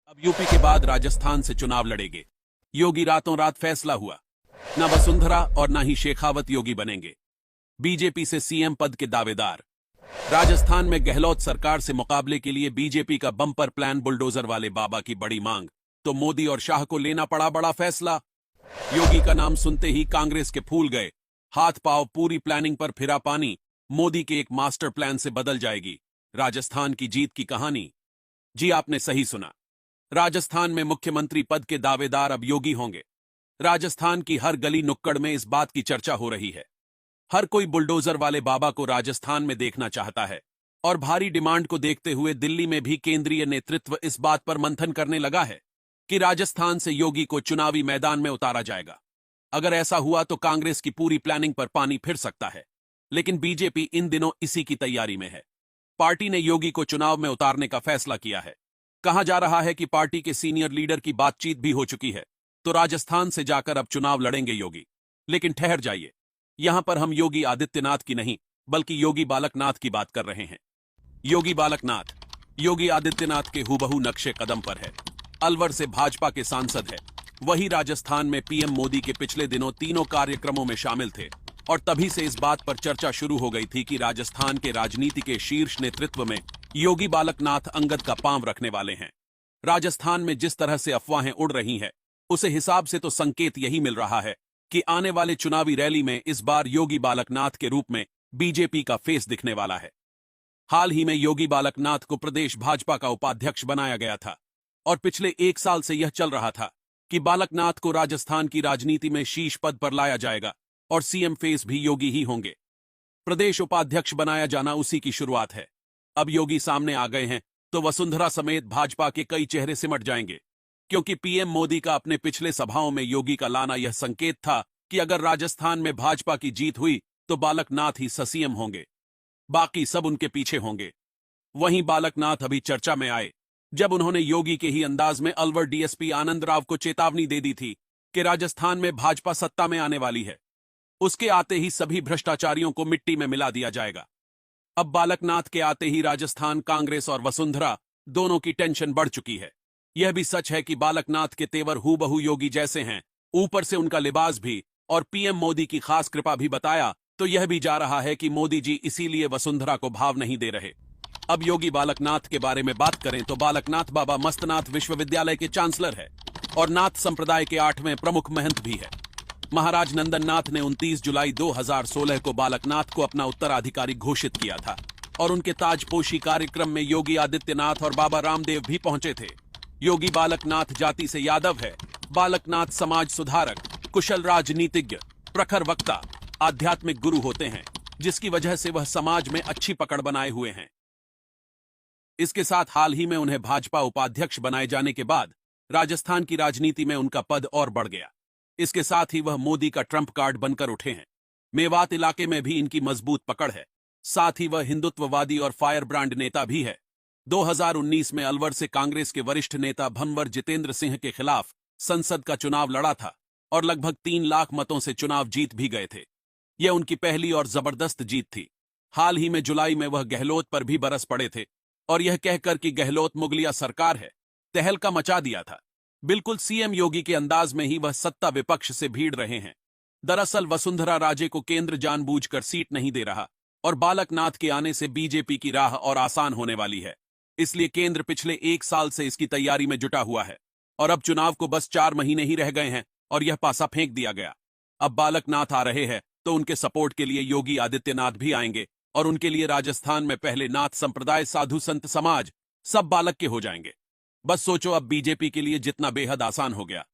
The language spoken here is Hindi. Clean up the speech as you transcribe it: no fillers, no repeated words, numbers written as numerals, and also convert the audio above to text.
अब यूपी के बाद राजस्थान से चुनाव लड़ेंगे। योगी रातों रात फैसला हुआ, न वसुंधरा और न ही शेखावत योगी बनेंगे। बीजेपी से सीएम पद के दावेदार। राजस्थान में गहलोत सरकार से मुकाबले के लिए बीजेपी का बम्पर प्लान, बुलडोजर वाले बाबा की बड़ी मांग, तो मोदी और शाह को लेना पड़ा बड़ा फैसला। योगी का नाम सुनते ही कांग्रेस के फूल गए, हाथ पांव, पूरी प्लानिंग पर फिरा पानी। मोदी के एक मास्टर प्लान से बदल जाएगी राजस्थान की जीत की कहानी। जी आपने सही सुना, राजस्थान में मुख्यमंत्री पद के दावेदार अब योगी होंगे। राजस्थान की हर गली नुक्कड़ में इस बात की चर्चा हो रही है। हर कोई बुलडोजर वाले बाबा को राजस्थान में देखना चाहता है और भारी डिमांड को देखते हुए दिल्ली में भी केंद्रीय नेतृत्व इस बात पर मंथन करने लगा है कि राजस्थान से योगी को चुनावी मैदान में उतारा जाएगा। अगर ऐसा हुआ तो कांग्रेस की पूरी प्लानिंग पर पानी फिर सकता है, लेकिन बीजेपी इन दिनों इसी की तैयारी में है। पार्टी ने योगी को चुनाव में उतारने का फैसला किया है। कहा जा रहा है कि पार्टी के सीनियर लीडर की बातचीत भी हो चुकी है, तो राजस्थान से जाकर अब चुनाव लड़ेंगे योगी। लेकिन ठहर जाइए, यहां पर हम योगी आदित्यनाथ की नहीं बल्कि योगी बालकनाथ की बात कर रहे हैं। योगी बालकनाथ योगी आदित्यनाथ के हूबहू नक्शे कदम पर है। अलवर से भाजपा के सांसद है। वही राजस्थान में पीएम मोदी के पिछले दिनों तीनों कार्यक्रमों में शामिल थे और तभी से इस बात पर चर्चा शुरू हो गई थी कि राजस्थान के राजनीति के शीर्ष नेतृत्व में योगी बालकनाथ अंगद का पांव रखने वाले हैं। राजस्थान में जिस तरह से अफवाहें उड़ रही हैं, उसे हिसाब से तो संकेत यही मिल रहा है कि आने वाले चुनावी रैली में इस बार योगी बालकनाथ के रूप में बीजेपी का फेस दिखने वाला है। हाल ही में योगी बालकनाथ को प्रदेश भाजपा का उपाध्यक्ष बनाया गया था और पिछले 1 साल से यह चल रहा था कि बालकनाथ को राजस्थान की राजनीति में शीर्ष पद पर लाया जाएगा और सीएम फेस भी योगी ही होंगे। प्रदेश उपाध्यक्ष बनाया जाना उसी की शुरुआत है। अब योगी सामने आ गए हैं तो वसुंधरा समेत भाजपा के कई चेहरे सिमट जाएंगे, क्योंकि पीएम मोदी का अपने पिछले सभाओं में योगी का लाना यह संकेत था कि अगर राजस्थान में भाजपा की जीत हुई तो बालकनाथ ही सीएम होंगे, बाकी सब उनके पीछे होंगे। वहीं बालकनाथ अभी चर्चा में आए जब उन्होंने योगी के ही अंदाज में अलवर डीएसपी आनंद राव को चेतावनी दे दी थी कि राजस्थान में भाजपा सत्ता में आने वाली है। उसके आते ही सभी भ्रष्टाचारियों को मिट्टी में मिला दिया जाएगा। अब बालकनाथ के आते ही राजस्थान कांग्रेस और वसुंधरा दोनों की टेंशन बढ़ चुकी है। यह भी सच है कि बालकनाथ के तेवर हूबहू योगी जैसे हैं, ऊपर से उनका लिबास भी, और पीएम मोदी की खास कृपा भी बताया तो यह भी जा रहा है कि मोदी जी इसीलिए वसुंधरा को भाव नहीं दे रहे। अब योगी बालकनाथ के बारे में बात करें तो बालकनाथ बाबा मस्तनाथ विश्वविद्यालय के चांसलर है और नाथ संप्रदाय के 8वें प्रमुख महंत भी है। महाराज नंदन नाथ ने 29 जुलाई 2016 को बालकनाथ को अपना उत्तराधिकारी घोषित किया था और उनके ताजपोशी कार्यक्रम में योगी आदित्यनाथ और बाबा रामदेव भी पहुंचे थे। योगी बालकनाथ जाति से यादव है। बालकनाथ समाज सुधारक, कुशल राजनीतिज्ञ, प्रखर वक्ता, आध्यात्मिक गुरु होते हैं, जिसकी वजह से वह समाज में अच्छी पकड़ बनाए हुए हैं। इसके साथ हाल ही में उन्हें भाजपा उपाध्यक्ष बनाए जाने के बाद राजस्थान की राजनीति में उनका पद और बढ़ गया। इसके साथ ही वह मोदी का ट्रंप कार्ड बनकर उठे हैं। मेवात इलाके में भी इनकी मजबूत पकड़ है। साथ ही वह हिंदुत्ववादी और फायर ब्रांड नेता भी है। 2019 में अलवर से कांग्रेस के वरिष्ठ नेता भंवर जितेंद्र सिंह के खिलाफ संसद का चुनाव लड़ा था और लगभग 3 लाख मतों से चुनाव जीत भी गए थे। यह उनकी पहली और जबरदस्त जीत थी। हाल ही में जुलाई में वह गहलोत पर भी बरस पड़े थे और यह कहकर कि गहलोत मुगलिया सरकार है, तहलका मचा दिया था। बिल्कुल सीएम योगी के अंदाज में ही वह सत्ता विपक्ष से भीड़ रहे हैं। दरअसल वसुंधरा राजे को केंद्र जानबूझकर सीट नहीं दे रहा और बालकनाथ के आने से बीजेपी की राह और आसान होने वाली है। इसलिए केंद्र पिछले 1 साल से इसकी तैयारी में जुटा हुआ है और अब चुनाव को बस 4 महीने ही रह गए हैं और यह पासा फेंक दिया गया। अब बालकनाथ आ रहे हैं तो उनके सपोर्ट के लिए योगी आदित्यनाथ भी आएंगे और उनके लिए राजस्थान में पहले नाथ संप्रदाय, साधु संत समाज सब बालक के हो जाएंगे। बस सोचो, अब बीजेपी के लिए जितना बेहद आसान हो गया।